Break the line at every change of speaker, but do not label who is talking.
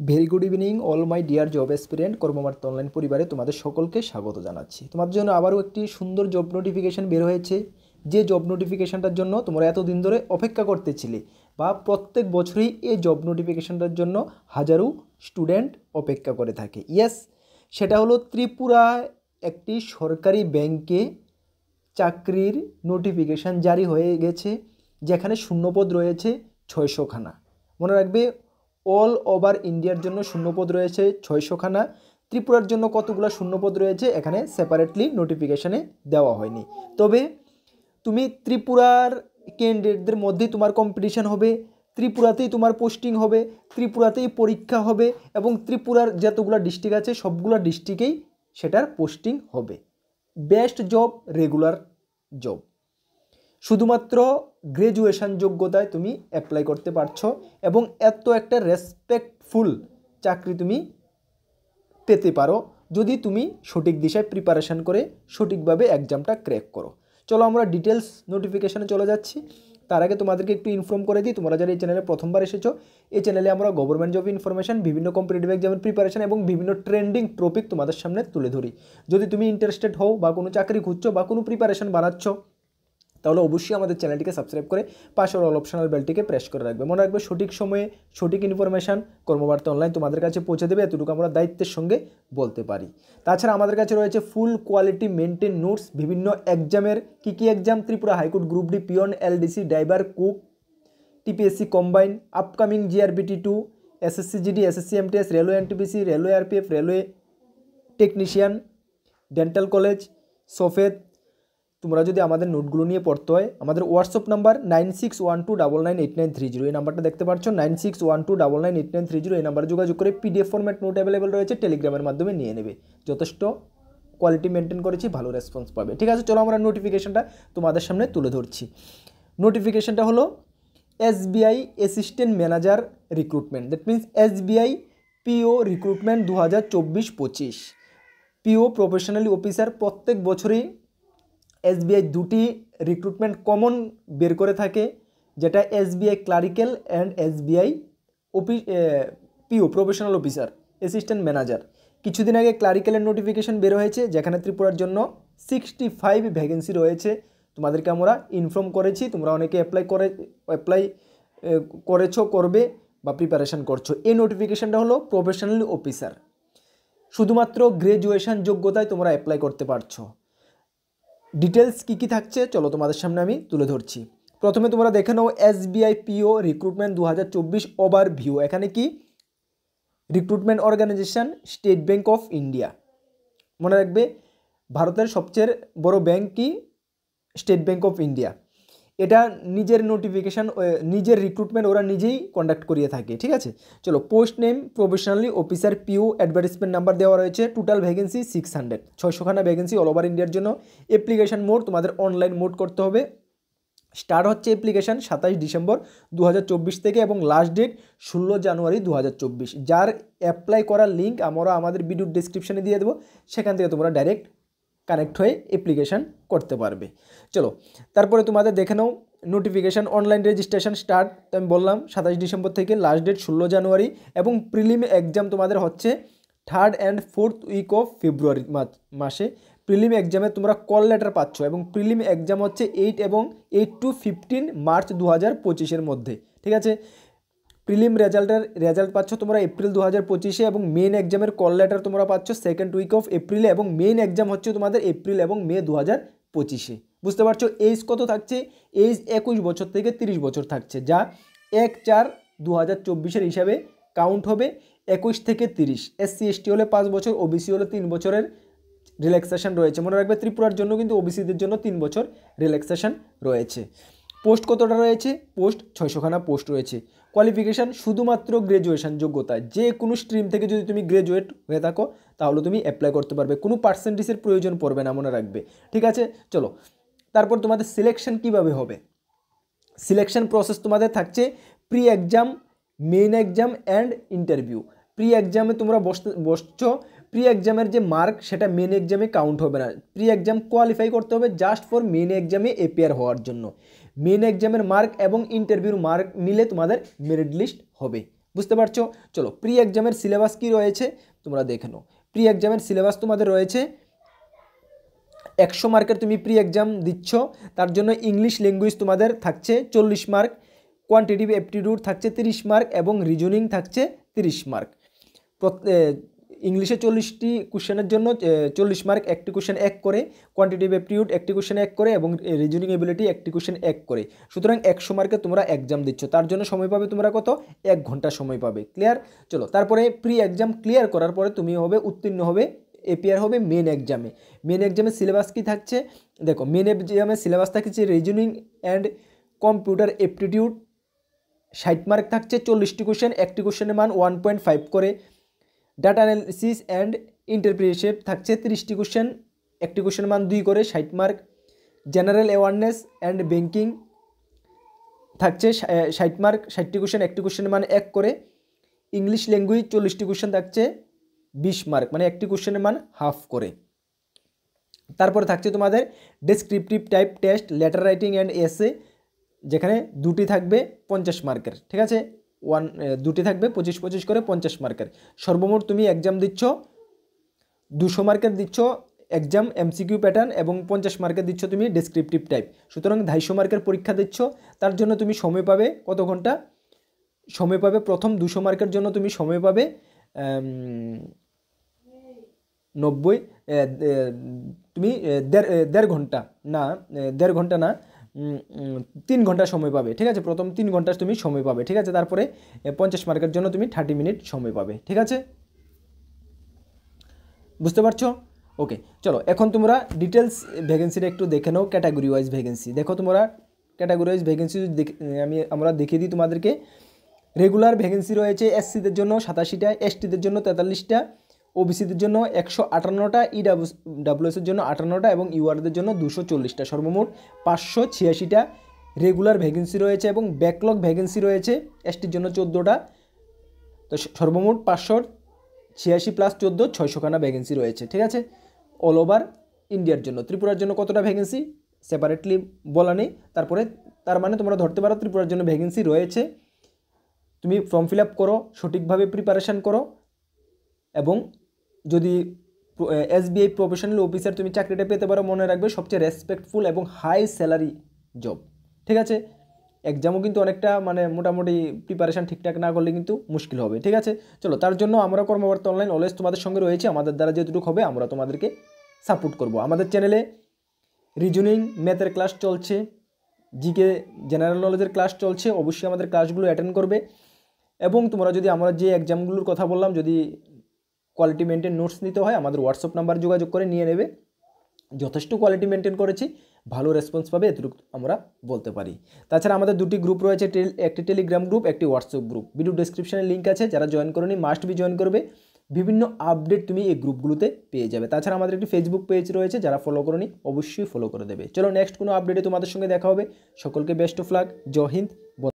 Very good evening all my dear job aspirant কর্মমার্ত online পরিবারে তোমাদের সকলকে স্বাগত জানাচ্ছি। তোমাদের জন্য আবারও একটি সুন্দর জব নোটিফিকেশান বের হয়েছে, যে জব নোটিফিকেশানটার জন্য তোমরা এতদিন ধরে অপেক্ষা করতেছিলে বা প্রত্যেক বছরই এই জব নোটিফিকেশানটার জন্য হাজারো স্টুডেন্ট অপেক্ষা করে থাকে। ইয়েস, সেটা হলো ত্রিপুরায় একটি সরকারি ব্যাংকে চাকরির নোটিফিকেশান জারি হয়ে গেছে, যেখানে শূন্যপদ রয়েছে 600খানা। মনে রাখবে, অল ওভার ইন্ডিয়ার জন্য শূন্যপদ রয়েছে 600খানা। ত্রিপুরার জন্য কতগুলো শূন্যপদ রয়েছে এখানে সেপারেটলি নোটিফিকেশানে দেওয়া হয়নি। তবে তুমি ত্রিপুরার ক্যান্ডিডেটদের মধ্যেই তোমার কম্পিটিশান হবে, ত্রিপুরাতেই তোমার পোস্টিং হবে, ত্রিপুরাতেই পরীক্ষা হবে এবং ত্রিপুরার যতগুলো ডিস্ট্রিক্ট আছে সবগুলো ডিস্ট্রিক্টেই সেটার পোস্টিং হবে। বেস্ট জব, রেগুলার জব, শুধুমাত্র গ্র্যাজুয়েশন যোগ্যতায় তুমি অ্যাপ্লাই করতে পারছো এবং এত একটা রেসপেক্টফুল চাকরি তুমি পেতে পারো যদি তুমি সঠিক দিশায় প্রিপারেশান করে সঠিকভাবে এক্সামটা ক্র্যাক করো। চলো আমরা ডিটেলস নোটিফিকেশানে চলে যাচ্ছি। তার আগে তোমাদেরকে একটু ইনফর্ম করে দিই, তোমরা যারা এই চ্যানেলে প্রথমবার এসেছো, এই চ্যানেলে আমরা গভর্নমেন্ট জব ইনফরমেশন, বিভিন্ন কম্পিটিটিভ এক্সামের প্রিপারেশন এবং বিভিন্ন ট্রেন্ডিং টপিক তোমাদের সামনে তুলে ধরি। যদি তুমি ইন্টারেস্টেড হও বা কোনো চাকরি খুঁজছো বা কোনো প্রিপারেশন বানাচ্ছ, তাহলে অবশ্যই আমাদের চ্যানেলটিকে সাবস্ক্রাইব করে পাশের অল অপশনাল বেলটিকে প্রেস করে রাখবে। মনে রাখবে, সঠিক সময়ে সঠিক ইনফরমেশান কর্মবার্তা অনলাইন তোমাদের কাছে পৌঁছে দেবে, এতটুকু আমরা দায়িত্বের সঙ্গে বলতে পারি। তাছাড়া আমাদের কাছে রয়েছে ফুল কোয়ালিটি মেনটেন নোটস, বিভিন্ন এক্সামের কী কী exam, Tripura high court group D, peon, LDC, driver, cook, TPSC combine, upcoming জিআরবিটি2, SSC GD, SSC MTS, railway NTPC, railway RPF, railway technician, dental college, সফেদ। তোমরা যদি আমাদের নোটগুলো নিয়ে পড়তে হয়, আমাদের হোয়াটসঅ্যাপ নাম্বার 9612998930, এই নাম্বারটা দেখতে পাচ্ছ, 9612998930, এই নাম্বারে যোগাযোগ করে পিডিএফ ফরম্যাট নোট অ্যাভেলেবেল রয়েছে, টেলিগ্রামের মাধ্যমে নিয়ে নেবে। যথেষ্ট কোয়ালিটি মেনটেন করেছি, ভালো রেসপন্স পাবে। ঠিক আছে, চলো আমরা নোটিফিকেশনটা তোমাদের সামনে তুলে ধরছি। নোটিফিকেশনটা হলো SBI assistant manager recruitment, that means SBI PO recruitment 2024-25। PO professionally officer, প্রত্যেক বছরই এসবিআই দুটি রিক্রুটমেন্ট কমন বের করে থাকে, যেটা SBI clerical and SBI PO professional officer assistant manager. কিছুদিন আগে ক্লারিক্যালের নোটিফিকেশন বের হয়েছে, যেখানে ত্রিপুরার জন্য 65 ভ্যাকেন্সি রয়েছে। তোমাদেরকে আমরা ইনফর্ম করেছি, তোমরা অনেকে অ্যাপ্লাই করেছো, করবে বা প্রিপারেশান করছো। এই নোটিফিকেশানটা হলো প্রফেশনাল অফিসার, শুধুমাত্র গ্র্যাজুয়েশন যোগ্যতায় তোমরা অ্যাপ্লাই করতে পারছো। ডিটেলস কী কী থাকছে চলো তোমাদের সামনে আমি তুলে ধরছি। প্রথমে তোমরা দেখে নাও এসবিআই পিও রিক্রুটমেন্ট 2024 ওভারভিউ। এখানে কি recruitment organization State Bank of India. মনে রাখবে, ভারতের সবচেয়ে বড় ব্যাঙ্ক কি? State Bank of India. এটা নিজের নোটিফিকেশান, নিজের রিক্রুটমেন্ট ওরা নিজেই কন্ডাক্ট করিয়ে থাকে। ঠিক আছে, চলো। Post name professionally officer PO, advertisement number দেওয়া রয়েছে। টোটাল ভ্যাকেন্সি 600, 600খানা ভ্যাকেন্সি অল ওভার ইন্ডিয়ার জন্য। অ্যাপ্লিকেশান মোড তোমাদের অনলাইন মোড করতে হবে। স্টার্ট হচ্ছে অ্যাপ্লিকেশান 27 ডিসেম্বর 2024 থেকে এবং লাস্ট ডেট 16 জানুয়ারি 2024। যার অ্যাপ্লাই করার লিঙ্ক আমরা আমাদের ভিডিওর ডেসক্রিপশানে দিয়ে দেবো, সেখান থেকে তোমরা ডাইরেক্ট কানেক্ট হয়ে অ্যাপ্লিকেশান করতে পারবে। চলো, তারপরে তোমাদের দেখে নাও নোটিফিকেশান। অনলাইন রেজিস্ট্রেশন স্টার্ট তো আমি বললাম 27 ডিসেম্বর থেকে, লাস্ট ডেট 16 জানুয়ারি এবং প্রিলিম এক্সাম তোমাদের হচ্ছে 3rd and 4th week of February মাসে। প্রিলিম এক্সামে তোমরা কল লেটার পাচ্ছ এবং প্রিলিম এক্সাম হচ্ছে 8 to 15 মার্চ 2025 মধ্যে। ঠিক আছে, প্রিলিম রেজাল্ট পাচ্ছ তোমরা এপ্রিল 2025 এবং মেন এক্সামের কল লেটার তোমরা পাচ্ছ 2nd উইক অফ এপ্রিলে এবং মেন এক্সাম হচ্ছে তোমাদের এপ্রিল এবং মে 2025। বুঝতে পারছো? এজ কত থাকছে? এজ 21 বছর থেকে 30 বছর থাকছে, যা 1/4/2024 হিসাবে কাউন্ট হবে। 21 থেকে 30। SC ST হলে 5 বছর, ওবিসি হলে 3 বছরের রিল্যাক্সেশন রয়েছে। মনে রাখবে, ত্রিপুরার জন্য কিন্তু ওবিসিদের জন্য 3 বছর রিল্যাক্সেশন রয়েছে। পোস্ট কতটা রয়েছে? পোস্ট 600খানা পোস্ট রয়েছে। কোয়ালিফিকেশান শুধুমাত্র গ্র্যাজুয়েশন যোগ্যতায়, যে কোনো স্ট্রিম থেকে যদি তুমি গ্র্যাজুয়েট হয়ে থাকো তাহলে তুমি অ্যাপ্লাই করতে পারবে, কোনো পার্সেন্টেজের প্রয়োজন পড়বে না, মনে রাখবে। ঠিক আছে, চলো। তারপর তোমাদের সিলেকশন কিভাবে হবে? সিলেকশন প্রসেস তোমাদের থাকছে pre exam, main exam and interview. Pre এক্সামে তোমরা বসছো, প্রি এক্সামের যে মার্ক সেটা মেন এক্সামে কাউন্ট হবে না। প্রি এক্সাম কোয়ালিফাই করতে হবে জাস্ট ফর মেন এক্সামে অ্যাপিয়ার হওয়ার জন্য। মেন এক্সামের মার্ক এবং ইন্টারভিউর মার্ক মিলে তোমাদের মেরিট লিস্ট হবে। বুঝতে পারছো? চলো প্রি এক্সামের সিলেবাস কি রয়েছে তোমরা দেখে নাও। প্রি এক্সামের সিলেবাস তোমাদের রয়েছে 100 মার্কের তুমি প্রি এক্সাম দিচ্ছ, তার জন্য ইংলিশ ল্যাঙ্গুয়েজ তোমাদের থাকছে 40 মার্ক, কোয়ান্টিটিভ অ্যাপটিটিউড থাকছে 30 মার্ক এবং রিজনিং থাকছে 30 মার্ক। ইংলিশে 40টি কোশ্চেনের জন্য 40 মার্ক, একটি কোশ্চেন 1 করে, কোয়ান্টিটিভ অ্যাপটিটিউড একটি কোশ্চেন 1 করে এবং রিজনিং এবিলিটি একটি কোশ্চেন 1 করে। সুতরাং 100 মার্কে তোমরা এক্সাম দিচ্ছ, তার জন্য সময় পাবে তোমরা কত? 1 ঘন্টা সময় পাবে। ক্লিয়ার? চলো তারপরে প্রি এক্সাম ক্লিয়ার করার পরে তুমি হবে উত্তীর্ণ হবে, এপিআর হবে মেন এক্সামে। মেন এক্সামের সিলেবাস কি থাকছে দেখো, মেন এক্সামের সিলেবাস থাকছে reasoning and computer aptitude 60 mark থাকছে, 40টি কোশ্চেন, একটি কোশ্চেনের মান 1.5 করে। ডাটা অ্যানালিসিস অ্যান্ড ইন্টারপ্রিটেশন থাকছে 30টি কোশ্চেন, একটি কোশ্চেনের মান 2 করে, 60 mark. General awareness and banking থাকছে 60 মার্ক, 60টি কোশ্চেন, একটি কোশ্চেনের মান 1 করে। ইংলিশ ল্যাঙ্গুয়েজ 40টি কোশ্চেন থাকছে 20 মার্ক, মানে একটি কোশ্চেনের মান হাফ করে। তারপরে থাকছে তোমাদের descriptive type test, letter writing and এসে, যেখানে দুটি থাকবে 50 মার্কের, ঠিক আছে? দুটি থাকবে 25 করে 50 মার্কের। সর্বমোট তুমি এক্সাম দিচ্ছ 200 মার্কের দিচ্ছ এক্সাম এমসিকিউ প্যাটার্ন এবং 50 মার্কের দিচ্ছ তুমি ডেসক্রিপটিভ টাইপ। সুতরাং 250 মার্কের পরীক্ষা দিচ্ছ, তার জন্য তুমি সময় পাবে কত ঘন্টা? সময় পাবে প্রথম 200 মার্কের জন্য তুমি সময় পাবে 90, তুমি দেড় ঘন্টা না, 1.5 ঘন্টা না, 3 ঘন্টা সময় পাবে, ঠিক আছে? প্রথম 3 ঘন্টা তুমি সময় পাবে, ঠিক আছে? তারপরে 50 মার্কের জন্য তুমি 30 মিনিট সময় পাবে, ঠিক আছে? বুঝতে পারছো? ওকে, চলো এখন তোমরা ডিটেলস ভ্যাকেন্সিটা একটু দেখে নাও। ক্যাটাগরি ওয়াইজ ভ্যাকেন্সি দেখো, তোমরা ক্যাটাগরি ওয়াইজ ভ্যাকেন্সি আমরা দেখিয়ে দিই তোমাদেরকে। রেগুলার ভ্যাকেন্সি রয়েছে এসসিদের জন্য 87টা, এসটিদের জন্য 43টা, ওবিসিদের জন্য 158টা, ইডাব্লিউএসের জন্য 58টা এবং ইউআরদের জন্য 240টা। সর্বমোট 586টা রেগুলার ভ্যাকেন্সি রয়েছে এবং ব্যাকলগ ভ্যাকেন্সি রয়েছে এসটির জন্য 14টা। তো সর্বমোট 586 প্লাস 14 600খানা ভ্যাকেন্সি রয়েছে, ঠিক আছে? অল ওভার ইন্ডিয়ার জন্য। ত্রিপুরার জন্য কতটা ভ্যাকেন্সি সেপারেটলি বলা নেই, তারপরে তার মানে তোমরা ধরতে পারো ত্রিপুরার জন্য ভ্যাকেন্সি রয়েছে। তুমি ফর্ম ফিল আপ করো, সঠিকভাবে প্রিপারেশান করো এবং যদি এসবিআই প্রফেশনাল অফিসার তুমি চাকরিটা পেতে পারো, মনে রাখবে সবচেয়ে রেসপেক্টফুল এবং হাই স্যালারি জব, ঠিক আছে? এক্সামও কিন্তু অনেকটা মানে মোটামুটি প্রিপারেশান ঠিকঠাক না করলে কিন্তু মুশকিল হবে, ঠিক আছে? চলো তার জন্য আমরা কর্মকর্তা অনলাইন অলওয়েজ তোমাদের সঙ্গে রয়েছে, আমাদের দ্বারা যেটুকু হবে আমরা তোমাদেরকে সাপোর্ট করব। আমাদের চ্যানেলে রিজনিং ম্যাথের ক্লাস চলছে, জিকে জেনারেল নলেজের ক্লাস চলছে, অবশ্যই আমাদের ক্লাসগুলো অ্যাটেন্ড করবে। এবং তোমরা যদি আমরা যে এক্সামগুলোর কথা বললাম, যদি কোয়ালিটি মেনটেন নোটস নিতে হয় আমাদের হোয়াটসঅ্যাপ নাম্বার যোগাযোগ করে নিয়ে নেবে। যথেষ্ট কোয়ালিটি মেনটেন করেছি, ভালো রেসপন্স পাবে, এতটুকু আমরা বলতে পারি। তাছাড়া আমাদের দুটি গ্রুপ রয়েছে, একটি টেলিগ্রাম গ্রুপ, একটি হোয়াটসঅ্যাপ গ্রুপ। ভিডিও ডেসক্রিপশনে লিঙ্ক আছে, যারা জয়েন করেনি মাস্ট বি জয়েন করবে। বিভিন্ন আপডেট তুমি এই গ্রুপগুলোতে পেয়ে যাবে। তাছাড়া আমাদের একটি ফেসবুক পেজ রয়েছে, যারা ফলো করোনি অবশ্যই ফলো করে দেবে। চলো নেক্সট কোনো আপডেটে তোমাদের সঙ্গে দেখা হবে। সকলকে best of luck, Jai Hind.